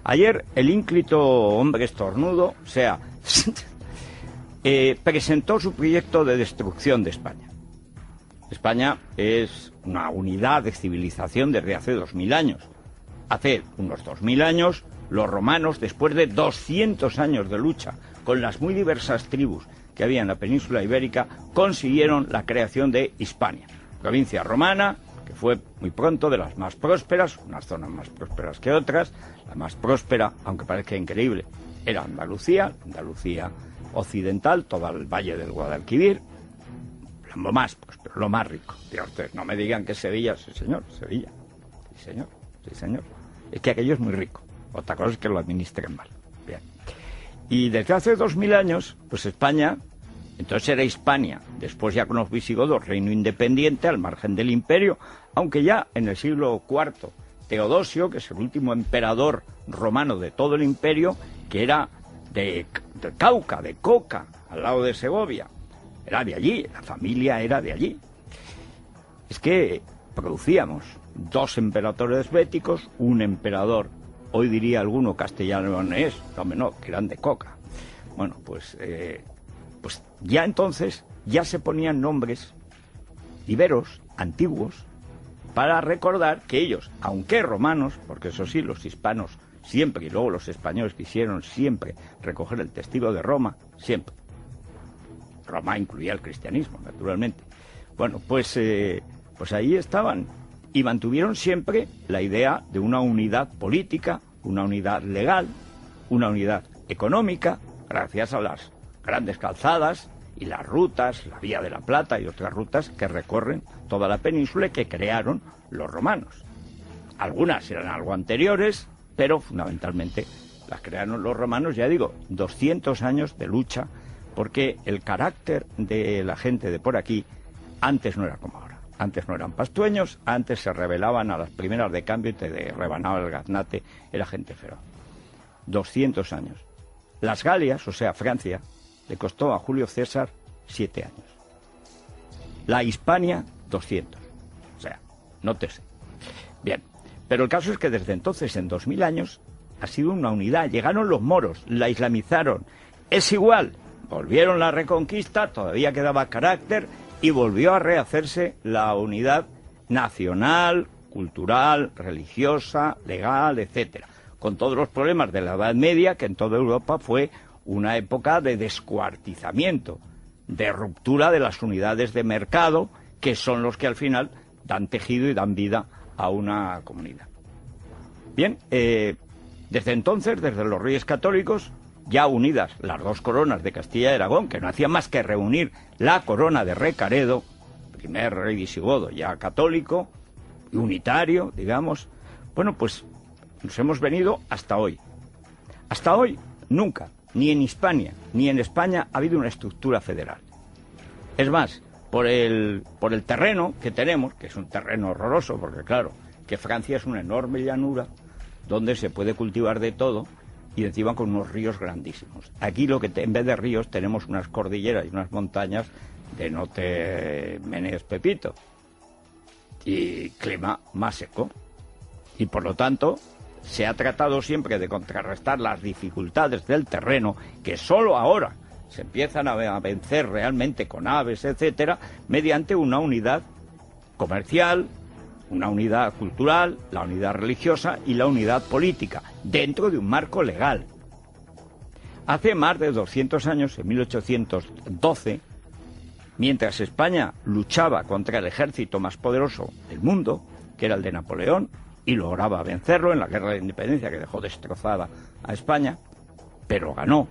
Ayer el ínclito hombre estornudo, o sea, presentó su proyecto de destrucción de España. España es una unidad de civilización desde hace 2000 años. Hace unos 2000 años, los romanos, después de 200 años de lucha con las muy diversas tribus que había en la península ibérica, consiguieron la creación de Hispania, provincia romana, que fue muy pronto de las más prósperas, unas zonas más prósperas que otras. La más próspera, aunque parezca increíble, era Andalucía, Andalucía occidental, todo el valle del Guadalquivir, lo más próspero, lo más rico. Digan ustedes, no me digan que Sevilla, sí señor, Sevilla, sí señor, sí señor. Es que aquello es muy rico, otra cosa es que lo administren mal. Bien. Y desde hace 2000 años, pues España, entonces era Hispania, después ya con los visigodos, reino independiente al margen del imperio, aunque ya en el siglo IV, Teodosio, que es el último emperador romano de todo el imperio, que era de Cauca, de Coca, al lado de Segovia, era de allí, la familia era de allí. Es que producíamos 2 emperadores béticos, un emperador, hoy diría alguno castellano-leonés, no, que eran de Coca. Bueno, pues ya entonces ya se ponían nombres iberos, antiguos, para recordar que ellos, aunque romanos, porque eso sí, los hispanos siempre, y luego los españoles quisieron siempre recoger el testigo de Roma, siempre. Roma incluía el cristianismo, naturalmente. Bueno, pues ahí estaban, y mantuvieron siempre la idea de una unidad política, una unidad legal, una unidad económica, gracias a las grandes calzadas y las rutas, la Vía de la Plata y otras rutas que recorren toda la península y que crearon los romanos. Algunas eran algo anteriores, pero fundamentalmente las crearon los romanos, ya digo, 200 años de lucha, porque el carácter de la gente de por aquí antes no era como ahora. Antes no eran pastueños, antes se rebelaban a las primeras de cambio y te rebanaban el gaznate, era gente feroz. 200 años. Las Galias, o sea, Francia, le costó a Julio César 7 años. La Hispania, 200. O sea, nótese. Bien, pero el caso es que desde entonces, en 2000 años, ha sido una unidad. Llegaron los moros, la islamizaron. Es igual, volvieron la reconquista, todavía quedaba carácter, y volvió a rehacerse la unidad nacional, cultural, religiosa, legal, etcétera, con todos los problemas de la Edad Media, que en toda Europa fue una época de descuartizamiento, de ruptura de las unidades de mercado, que son los que al final dan tejido y dan vida a una comunidad. Bien, desde entonces, desde los reyes católicos, ya unidas las 2 coronas de Castilla y Aragón, que no hacían más que reunir la corona de Recaredo, primer rey visigodo ya católico, unitario, digamos, bueno, pues nos hemos venido hasta hoy. Hasta hoy, nunca, ni en Hispania, ni en España, ha habido una estructura federal. Es más, por el terreno que tenemos, que es un terreno horroroso, porque claro, que Francia es una enorme llanura, donde se puede cultivar de todo, y encima con unos ríos grandísimos. Aquí lo que en vez de ríos tenemos unas cordilleras y unas montañas de no te menees pepito. Y clima más seco. Y por lo tanto, se ha tratado siempre de contrarrestar las dificultades del terreno, que solo ahora se empiezan a vencer realmente con aves, etcétera, mediante una unidad comercial, una unidad cultural, la unidad religiosa y la unidad política, dentro de un marco legal. Hace más de 200 años, en 1812, mientras España luchaba contra el ejército más poderoso del mundo, que era el de Napoleón, y lograba vencerlo en la Guerra de Independencia, que dejó destrozada a España, pero ganó.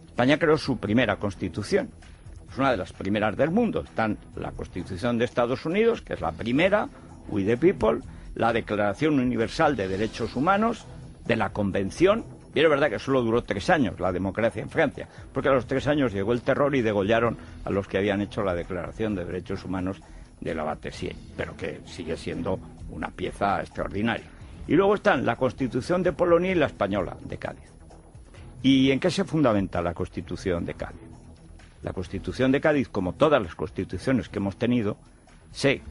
España creó su primera constitución. Es una de las primeras del mundo. Están la Constitución de Estados Unidos, que es la primera, We the People, la Declaración Universal de Derechos Humanos, de la Convención, y es verdad que solo duró 3 años la democracia en Francia, porque a los 3 años llegó el terror y degollaron a los que habían hecho la Declaración de Derechos Humanos de la Batesier, pero que sigue siendo una pieza extraordinaria. Y luego están la Constitución de Polonia y la española, de Cádiz. ¿Y en qué se fundamenta la Constitución de Cádiz? La Constitución de Cádiz, como todas las constituciones que hemos tenido, se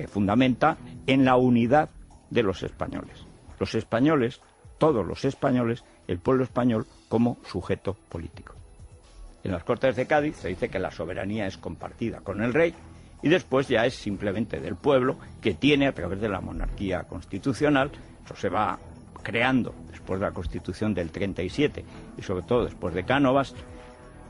fundamenta en la unidad de los españoles. Los españoles, todos los españoles, el pueblo español como sujeto político. En las Cortes de Cádiz se dice que la soberanía es compartida con el rey y después ya es simplemente del pueblo, que tiene, a través de la monarquía constitucional, eso se va creando después de la Constitución del 37 y sobre todo después de Cánovas,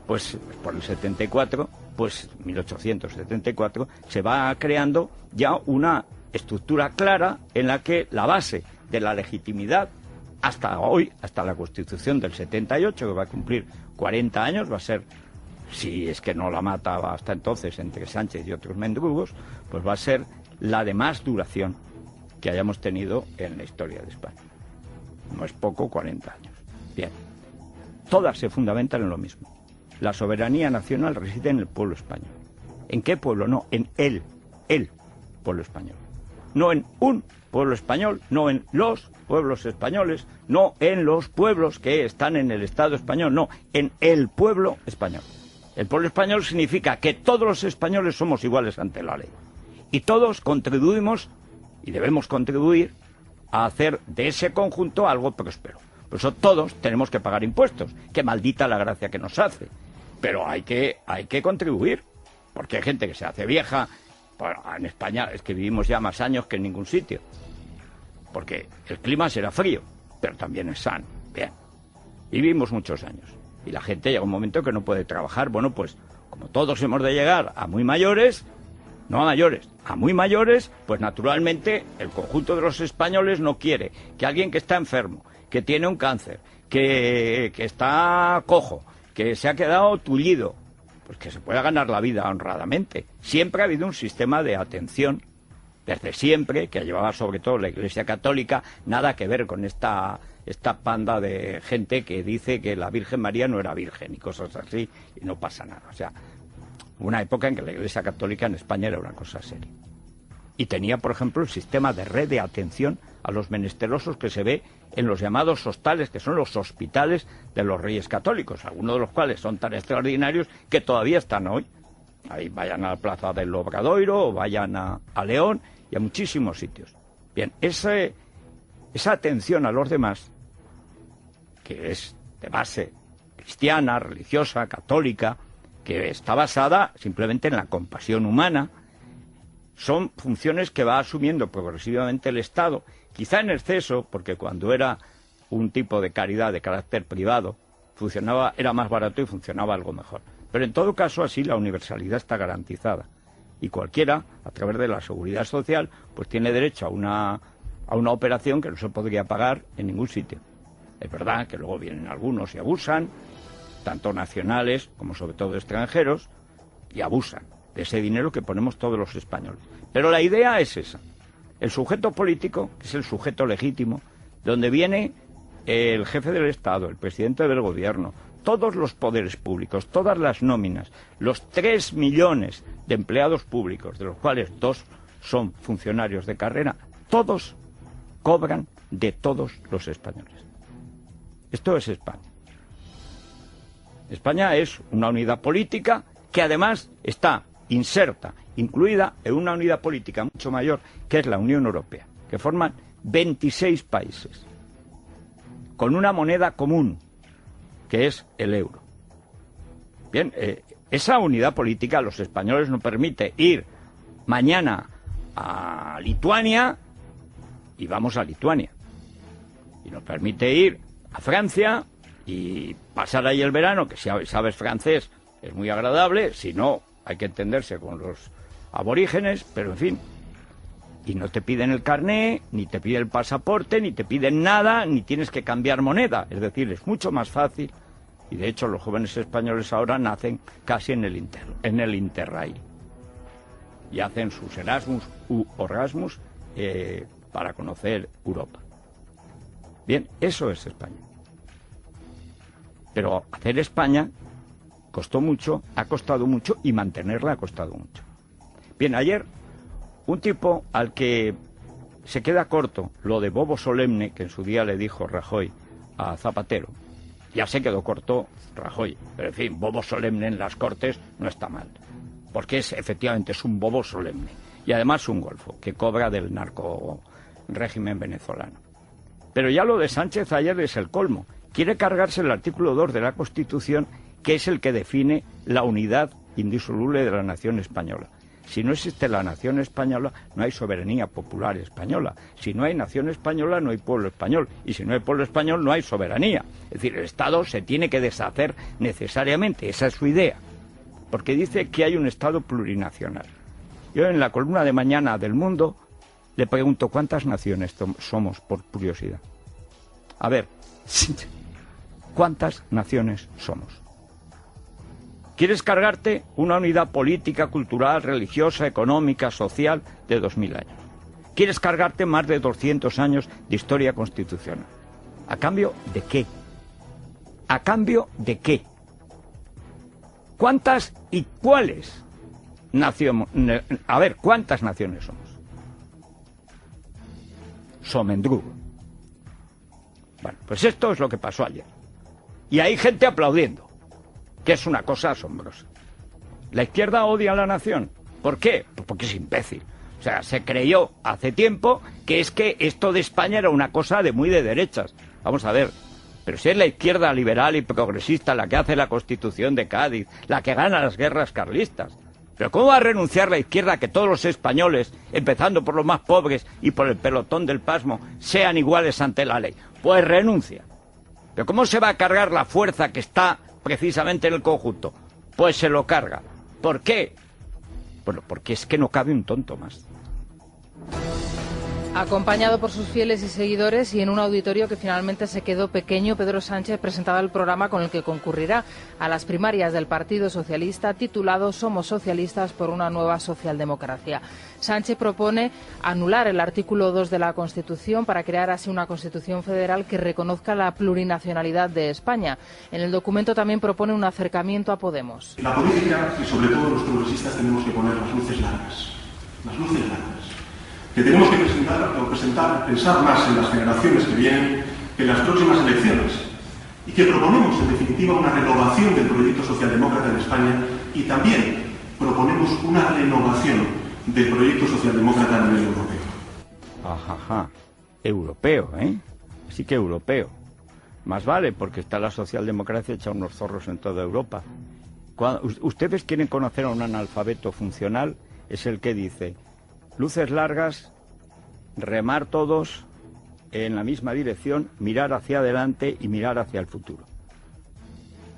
pues por el 74, pues 1874, se va creando ya una estructura clara en la que la base de la legitimidad hasta hoy, hasta la Constitución del 78, que va a cumplir 40 años, va a ser, si es que no la mata hasta entonces entre Sánchez y otros mendrugos, pues va a ser la de más duración que hayamos tenido en la historia de España. No es poco, 40 años. Bien, todas se fundamentan en lo mismo. La soberanía nacional reside en el pueblo español. ¿En qué pueblo? No, en el pueblo español. No en un pueblo español, no en los pueblos españoles, no en los pueblos que están en el Estado español, no, en el pueblo español. El pueblo español significa que todos los españoles somos iguales ante la ley. Y todos contribuimos, y debemos contribuir, a hacer de ese conjunto algo próspero. Por eso todos tenemos que pagar impuestos. Qué maldita la gracia que nos hace. Pero hay que contribuir, porque hay gente que se hace vieja. Bueno, en España es que vivimos ya más años que en ningún sitio, porque el clima será frío, pero también es sano. Bien, vivimos muchos años y la gente llega un momento que no puede trabajar. Bueno, pues como todos hemos de llegar a muy mayores, no a mayores, a muy mayores, pues naturalmente el conjunto de los españoles no quiere que alguien que está enfermo, que tiene un cáncer, que está cojo, que se ha quedado tullido, pues que se pueda ganar la vida honradamente. Siempre ha habido un sistema de atención, desde siempre, que llevaba sobre todo la Iglesia Católica, nada que ver con esta panda de gente que dice que la Virgen María no era virgen y cosas así, y no pasa nada. O sea, una época en que la Iglesia Católica en España era una cosa seria. Y tenía, por ejemplo, el sistema de red de atención a los menesterosos que se ve en los llamados hostales, que son los hospitales de los reyes católicos, algunos de los cuales son tan extraordinarios que todavía están hoy. Ahí vayan a la Plaza del Obradoiro, o vayan a León y a muchísimos sitios. Bien, esa atención a los demás, que es de base cristiana, religiosa, católica, que está basada simplemente en la compasión humana, son funciones que va asumiendo progresivamente el Estado, quizá en exceso, porque cuando era un tipo de caridad de carácter privado, era más barato y funcionaba algo mejor. Pero en todo caso, así la universalidad está garantizada. Y cualquiera, a través de la seguridad social, pues tiene derecho a una operación que no se podría pagar en ningún sitio. Es verdad que luego vienen algunos y abusan, tanto nacionales como sobre todo extranjeros, y abusan de ese dinero que ponemos todos los españoles. Pero la idea es esa. El sujeto político, que es el sujeto legítimo, donde viene el jefe del Estado, el presidente del gobierno, todos los poderes públicos, todas las nóminas, los 3 millones de empleados públicos, de los cuales 2 son funcionarios de carrera, todos cobran de todos los españoles. Esto es España. España es una unidad política que además está inserta, incluida en una unidad política mucho mayor, que es la Unión Europea, que forman 26 países, con una moneda común, que es el euro. Bien, esa unidad política a los españoles nos permite ir mañana a Lituania y vamos a Lituania. Y nos permite ir a Francia y pasar ahí el verano, que si sabes francés es muy agradable, si no hay que entenderse con los aborígenes, pero en fin. Y no te piden el carné, ni te piden el pasaporte, ni te piden nada, ni tienes que cambiar moneda. Es decir, es mucho más fácil. Y de hecho los jóvenes españoles ahora nacen casi en el Interrail. Y hacen sus Erasmus u Orgasmus para conocer Europa. Bien, eso es España. Pero hacer España costó mucho, ha costado mucho, y mantenerla ha costado mucho. Bien, ayer un tipo al que se queda corto lo de bobo solemne que en su día le dijo Rajoy a Zapatero. Ya se quedó corto Rajoy, pero en fin, bobo solemne en las Cortes no está mal, porque efectivamente es un bobo solemne y además un golfo que cobra del narco régimen venezolano. Pero ya lo de Sánchez ayer es el colmo. Quiere cargarse el artículo 2 de la Constitución, que es el que define la unidad indisoluble de la nación española. Si no existe la nación española, no hay soberanía popular española. Si no hay nación española, no hay pueblo español. Y si no hay pueblo español, no hay soberanía. Es decir, el Estado se tiene que deshacer necesariamente. Esa es su idea. Porque dice que hay un Estado plurinacional. Yo en la columna de mañana del Mundo le pregunto cuántas naciones somos, por curiosidad. A ver, ¿cuántas naciones somos? ¿Quieres cargarte una unidad política, cultural, religiosa, económica, social de 2000 años? ¿Quieres cargarte más de 200 años de historia constitucional? ¿A cambio de qué? ¿A cambio de qué? ¿Cuántas y cuáles naciones? A ver, ¿cuántas naciones somos? Somendrugo. Bueno, pues esto es lo que pasó ayer. Y hay gente aplaudiendo, que es una cosa asombrosa. La izquierda odia a la nación. ¿Por qué? Pues porque es imbécil. O sea, se creyó hace tiempo que es que esto de España era una cosa de muy de derechas. Vamos a ver, pero si es la izquierda liberal y progresista la que hace la Constitución de Cádiz, la que gana las guerras carlistas. ¿Pero cómo va a renunciar la izquierda a que todos los españoles, empezando por los más pobres y por el pelotón del pasmo, sean iguales ante la ley? Pues renuncia. ¿Pero cómo se va a cargar la fuerza que está precisamente en el conjunto? Pues se lo carga. ¿Por qué? Bueno, porque es que no cabe un tonto más. Acompañado por sus fieles y seguidores y en un auditorio que finalmente se quedó pequeño, Pedro Sánchez presentaba el programa con el que concurrirá a las primarias del Partido Socialista, titulado Somos socialistas por una nueva socialdemocracia. Sánchez propone anular el artículo 2 de la Constitución para crear así una Constitución federal que reconozca la plurinacionalidad de España. En el documento también propone un acercamiento a Podemos. La política, y sobre todo los progresistas, tenemos que poner las luces largas. Las luces largas. Que tenemos que pensar más en las generaciones que vienen que en las próximas elecciones. Y que proponemos, en definitiva, una renovación del proyecto socialdemócrata en España y también proponemos una renovación del proyecto socialdemócrata a nivel europeo. Ajaja, europeo, ¿eh? Sí que europeo. Más vale, porque está la socialdemocracia hecha unos zorros en toda Europa. Cuando ustedes quieren conocer a un analfabeto funcional, es el que dice: luces largas, remar todos en la misma dirección, mirar hacia adelante y mirar hacia el futuro.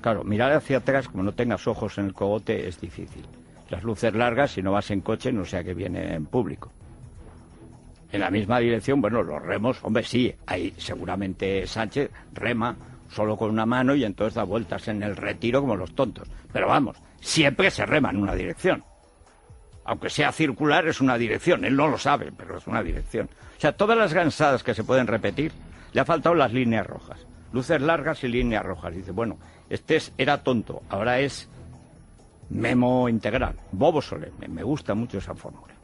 Claro, mirar hacia atrás, como no tengas ojos en el cogote, es difícil. Las luces largas, si no vas en coche, no sé a qué viene en público. En la misma dirección, bueno, los remos, hombre, sí, ahí seguramente Sánchez rema solo con una mano y entonces da vueltas en el retiro como los tontos. Pero vamos, siempre se rema en una dirección. Aunque sea circular, es una dirección. Él no lo sabe, pero es una dirección. O sea, todas las gansadas que se pueden repetir, le ha faltado las líneas rojas. Luces largas y líneas rojas. Dice, bueno, era tonto, ahora es memo integral. Bobo solemne. Me gusta mucho esa fórmula.